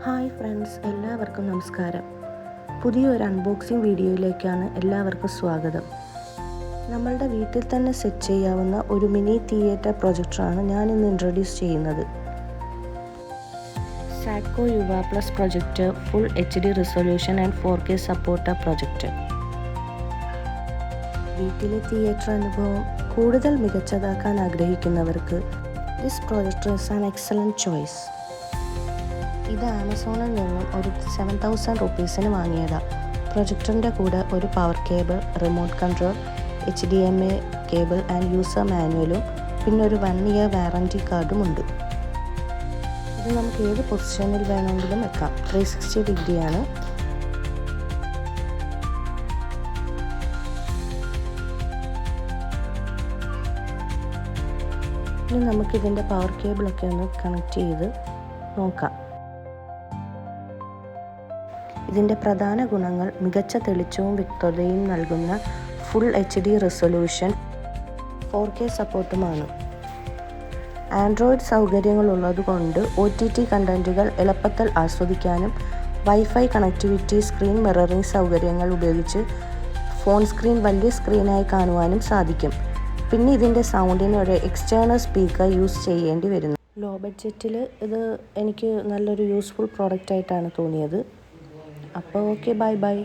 Hi friends, എല്ലാവർക്കും നമസ്കാരം. പുതിയൊരു അൺബോക്സിംഗ് വീഡിയോയിലേക്കാണ് എല്ലാവർക്കും സ്വാഗതം. നമ്മളുടെ വീട്ടിൽ തന്നെ സെറ്റ് ചെയ്യാവുന്ന ഒരു മിനി തിയേറ്റർ പ്രൊജക്ടറാണ് ഞാനിന്ന് ഇൻട്രൊഡ്യൂസ് ചെയ്യുന്നത്. സാറ്റ്കോ യുവ plus projector, full HD resolution and 4K supporter projector. വീട്ടിലെ തിയേറ്റർ അനുഭവം കൂടുതൽ മികച്ചതാക്കാൻ ആഗ്രഹിക്കുന്നവർക്ക് this projector is an excellent choice. ഇത് ആമസോണിൽ നിന്നും ഒരു 7,000 റുപ്പീസിന് വാങ്ങിയതാണ്. പ്രൊജക്ടറിൻ്റെ കൂടെ ഒരു power cable, remote control, HDMI cable and user മാനുവലും പിന്നെ ഒരു 1 ഇയർ വാറൻറ്റി കാർഡും ഉണ്ട്. ഇത് നമുക്ക് ഏത് പൊസിഷനിൽ വേണമെങ്കിലും വെക്കാം. 360 ഡിഗ്രിയാണ്. ഇനി നമുക്കിതിൻ്റെ പവർ കേബിളൊക്കെ ഒന്ന് കണക്ട് ചെയ്ത് നോക്കാം. ഇതിൻ്റെ പ്രധാന ഗുണങ്ങൾ മികച്ച തെളിച്ചവും വ്യക്തതയും നൽകുന്ന ഫുൾ HD റെസൊല്യൂഷൻ, 4K സപ്പോർട്ടുമാണ്. ആൻഡ്രോയിഡ് സൗകര്യങ്ങളുള്ളതുകൊണ്ട് OTT കണ്ടൻറ്റുകൾ എളുപ്പത്തിൽ ആസ്വദിക്കാനും വൈഫൈ കണക്ടിവിറ്റി, സ്ക്രീൻ മിററിംഗ് സൗകര്യങ്ങൾ ഉപയോഗിച്ച് ഫോൺ സ്ക്രീൻ വലിയ സ്ക്രീനായി കാണുവാനും സാധിക്കും. പിന്നെ ഇതിൻ്റെ സൗണ്ടിന് ഒരു എക്സ്റ്റേണൽ സ്പീക്കർ യൂസ് ചെയ്യേണ്ടി വരുന്നു. ലോ ബഡ്ജറ്റിൽ ഇത് എനിക്ക് നല്ലൊരു യൂസ്ഫുൾ പ്രോഡക്റ്റ് ആയിട്ടാണ് തോന്നിയത്. അപ്പോൾ ഓക്കെ, ബൈ.